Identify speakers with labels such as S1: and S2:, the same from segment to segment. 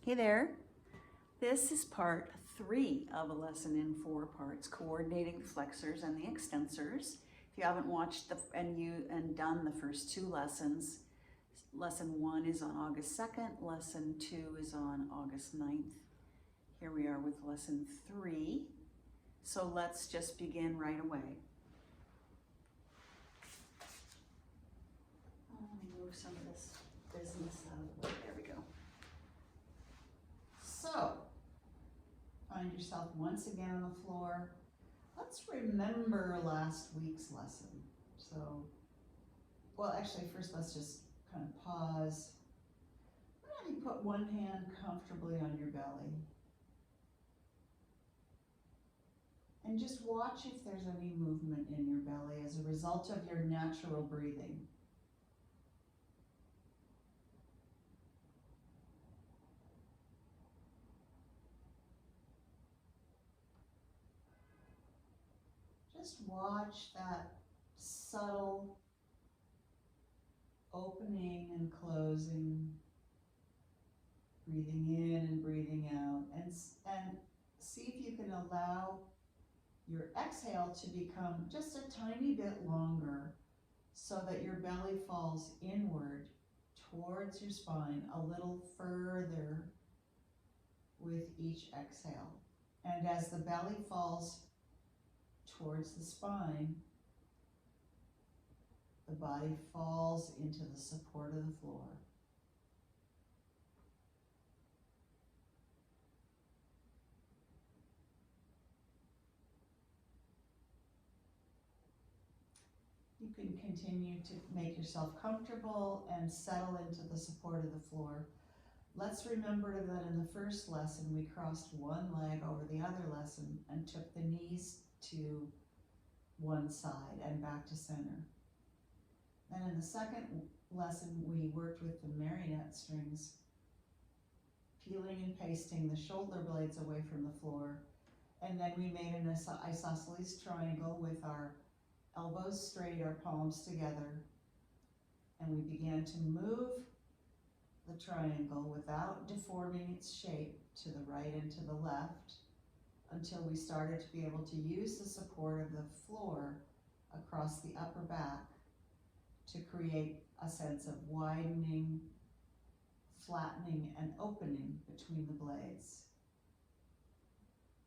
S1: Hey there. This is part 3 of a lesson in 4 parts, coordinating the flexors and the extensors. If you haven't watched and done the first 2 lessons, lesson 1 is on August 2nd, lesson 2 is on August 9th. Here we are with lesson 3. So let's just begin right away. Let me move some of this business out of the way. There we go. So, find yourself once again on the floor. Let's remember last week's lesson. Actually, first let's just kind of pause. I'm going to have you put one hand comfortably on your belly. And just watch if there's any movement in your belly as a result of your natural breathing. Just watch that subtle opening and closing, breathing in and breathing out, and see if you can allow your exhale to become just a tiny bit longer so that your belly falls inward towards your spine a little further with each exhale. And as the belly falls towards the spine, the body falls into the support of the floor. You can continue to make yourself comfortable and settle into the support of the floor. Let's remember that in the first lesson, we crossed one leg over the other lesson and took the knees to one side and back to center. Then in the second lesson, we worked with the marionette strings, peeling and pasting the shoulder blades away from the floor. And then we made an isosceles triangle with our elbows straight, our palms together. And we began to move the triangle without deforming its shape to the right and to the left until we started to be able to use the support of the floor across the upper back to create a sense of widening, flattening, and opening between the blades.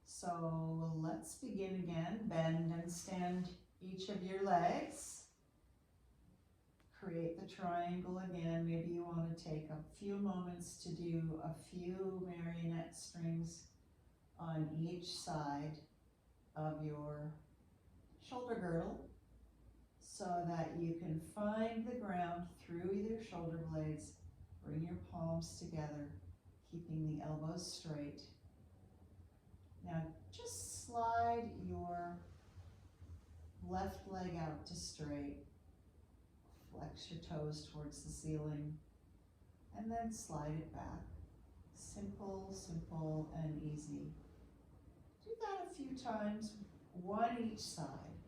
S1: So let's begin again. Bend and stand each of your legs. Create the triangle again. Maybe you want to take a few moments to do a few marionette strings on each side of your shoulder girdle so that you can find the ground through your shoulder blades. Bring your palms together, keeping the elbows straight. Now just slide your left leg out to straight. Flex your toes towards the ceiling and then slide it back. Simple, simple, and easy. Do that a few times, one each side.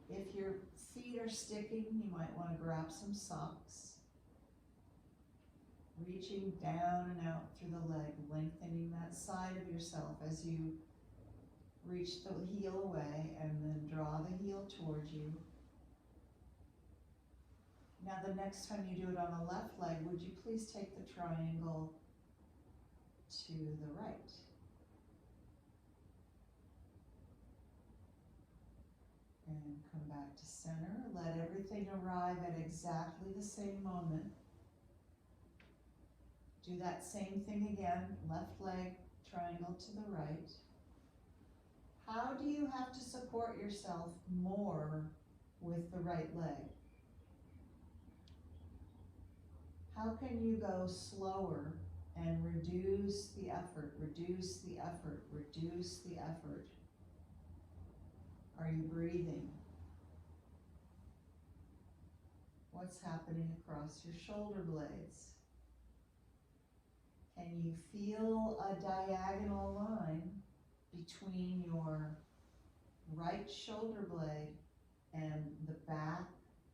S1: If your feet are sticking, you might want to grab some socks. Reaching down and out through the leg, lengthening that side of yourself as you reach the heel away and then draw the heel towards you. Now the next time you do it on the left leg, would you please take the triangle to the right? And come back to center. Let everything arrive at exactly the same moment. Do that same thing again, left leg, triangle to the right. How do you have to support yourself more with the right leg? How can you go slower and reduce the effort, reduce the effort, reduce the effort? Are you breathing? What's happening across your shoulder blades? Can you feel a diagonal line between your right shoulder blade and the back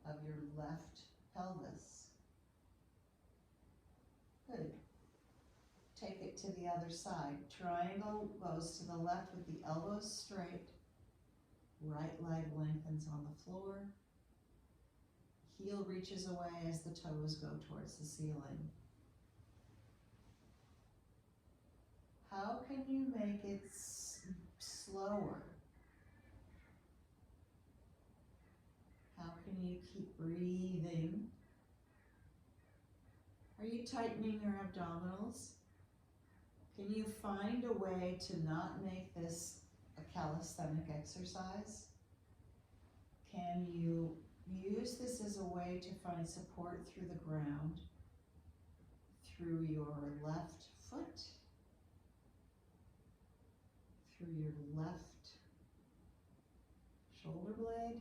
S1: of your left pelvis? Good. take it to the other side. Triangle goes to the left with the elbows straight. Right leg lengthens on the floor. Heel reaches away as the toes go towards the ceiling. How can you make it slower? How can you keep breathing? Are you tightening your abdominals? Can you find a way to not make this a calisthenic exercise? Can you use this as a way to find support through the ground, through your left foot, through your left shoulder blade?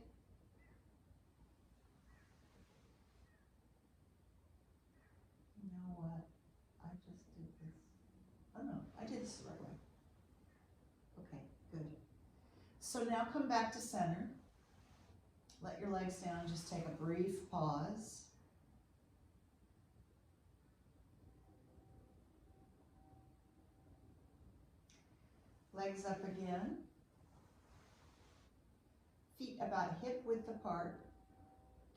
S1: You know what? I just did this. Oh no, I did this the right way. Okay, good. So now come back to center. Let your legs down, just take a brief pause. Legs up again. Feet about hip width apart.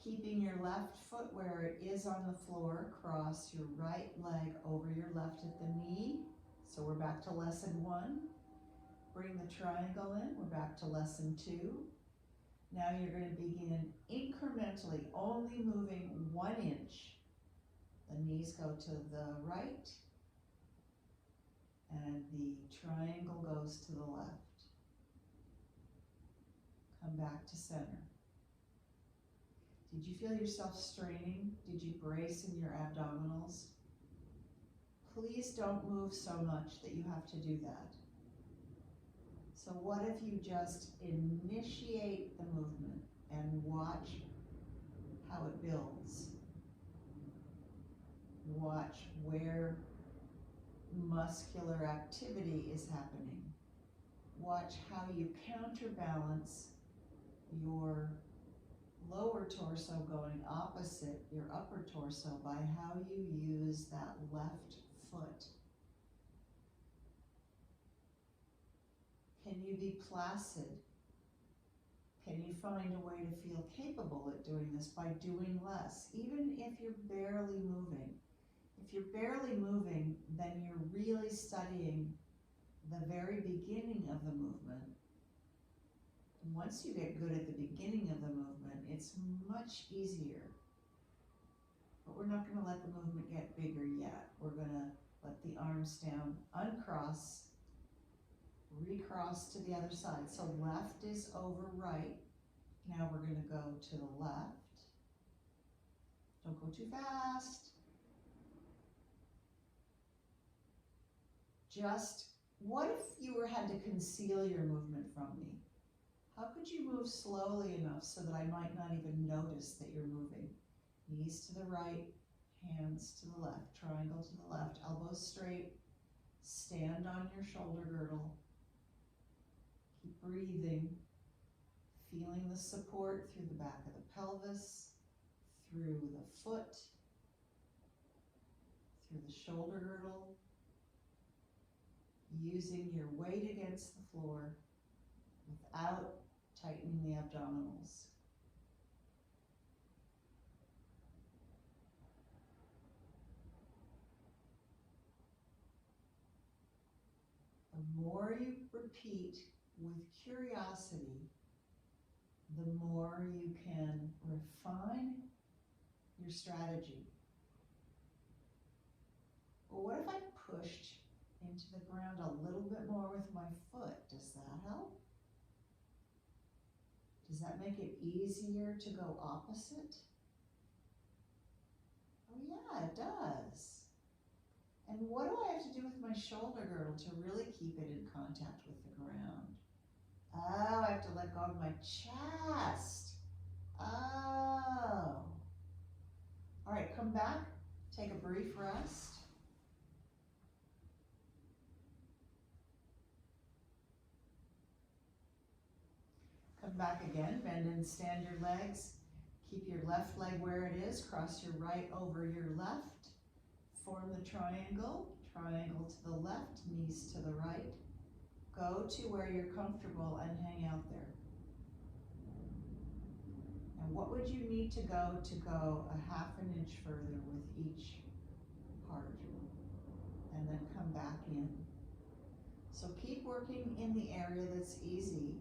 S1: Keeping your left foot where it is on the floor. Cross your right leg over your left at the knee. So we're back to lesson 1. Bring the triangle in. We're back to lesson 2. Now you're going to begin incrementally, only moving 1 inch. The knees go to the right, and the triangle goes to the left. Come back to center. Did you feel yourself straining? Did you brace in your abdominals? Please don't move so much that you have to do that. So what if you just initiate the movement and watch how it builds? Watch where muscular activity is happening. Watch how you counterbalance your lower torso going opposite your upper torso by how you use that left foot. Can you be placid? Can you find a way to feel capable at doing this by doing less, even if you're barely moving? If you're barely moving, then you're really studying the very beginning of the movement. And once you get good at the beginning of the movement, it's much easier. But we're not going to let the movement get bigger yet. We're going to let the arms down, uncross, recross to the other side. So left is over right. Now we're going to go to the left. Don't go too fast. Just, what if you had to conceal your movement from me? How could you move slowly enough so that I might not even notice that you're moving? Knees to the right, hands to the left, triangle to the left, elbows straight, stand on your shoulder girdle. Keep breathing, feeling the support through the back of the pelvis, through the foot, through the shoulder girdle, using your weight against the floor without tightening the abdominals. The more you repeat with curiosity, the more you can refine your strategy. Well, what if I pushed into the ground a little bit more with my foot? Does that help? Does that make it easier to go opposite? Oh yeah, it does. And what do I have to do with my shoulder girdle to really keep it in contact with the ground? Oh, I have to let go of my chest. Oh. All right, come back, take a brief rest. Come back again, bend and stand your legs. Keep your left leg where it is, cross your right over your left. Form the triangle, triangle to the left, knees to the right. Go to where you're comfortable and hang out there. And what would you need to go a half an inch further with each part? And then come back in. So keep working in the area that's easy,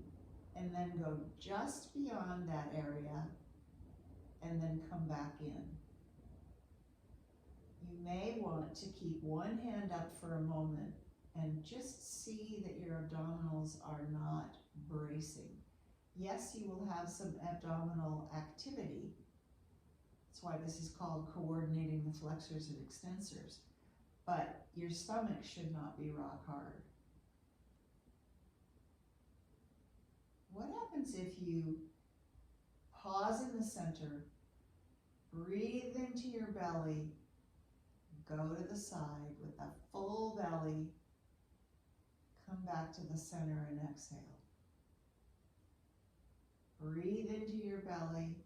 S1: and then go just beyond that area, and then come back in. You may want to keep one hand up for a moment and just see that your abdominals are not bracing. Yes, you will have some abdominal activity. That's why this is called coordinating the flexors and extensors. But your stomach should not be rock hard. What happens if you pause in the center, breathe into your belly, go to the side with a full belly, come back to the center and exhale. Breathe into your belly,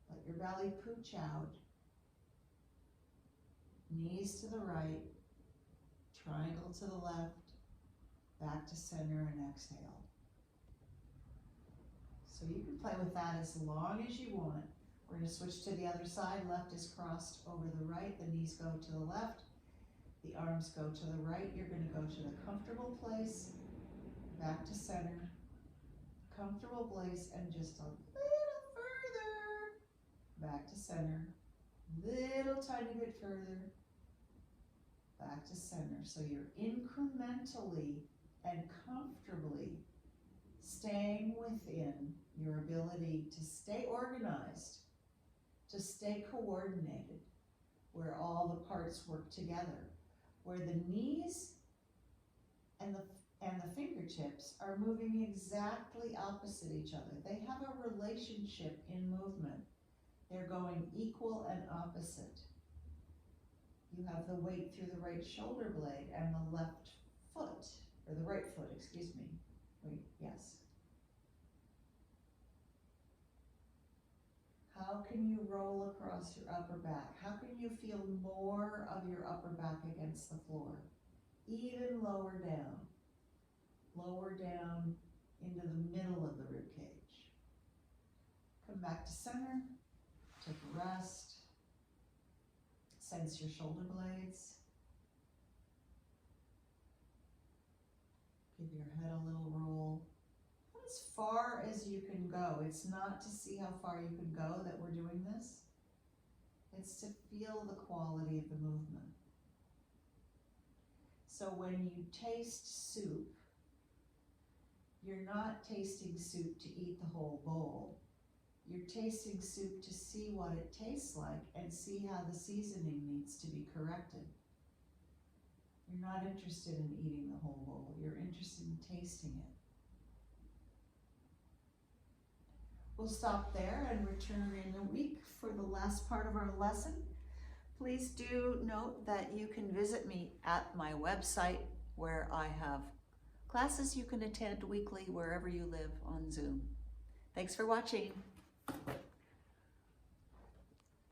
S1: let your belly pooch out. Knees to the right, triangle to the left, back to center and exhale. So you can play with that as long as you want. We're going to switch to the other side. Left is crossed over the right, the knees go to the left, the arms go to the right. You're going to go to the comfortable place, back to center, comfortable place, and just a little further, back to center, little tiny bit further, back to center. So you're incrementally and comfortably staying within your ability to stay organized, to stay coordinated, where all the parts work together, where the knees and the fingertips are moving exactly opposite each other. They have a relationship in movement. They're going equal and opposite. You have the weight through the right shoulder blade and the left foot, or the right foot, excuse me. Wait, yes. How can you roll across your upper back? How can you feel more of your upper back against the floor? Even lower down into the middle of the rib cage. Come back to center, take a rest. Sense your shoulder blades. Give your head a little roll. As far as you can go. It's not to see how far you can go that we're doing this. It's to feel the quality of the movement. So when you taste soup, you're not tasting soup to eat the whole bowl. You're tasting soup to see what it tastes like and see how the seasoning needs to be corrected. You're not interested in eating the whole bowl. You're interested in tasting it. We'll stop there and return in a week for the last part of our lesson. Please do note that you can visit me at my website where I have classes you can attend weekly wherever you live on Zoom. Thanks for watching.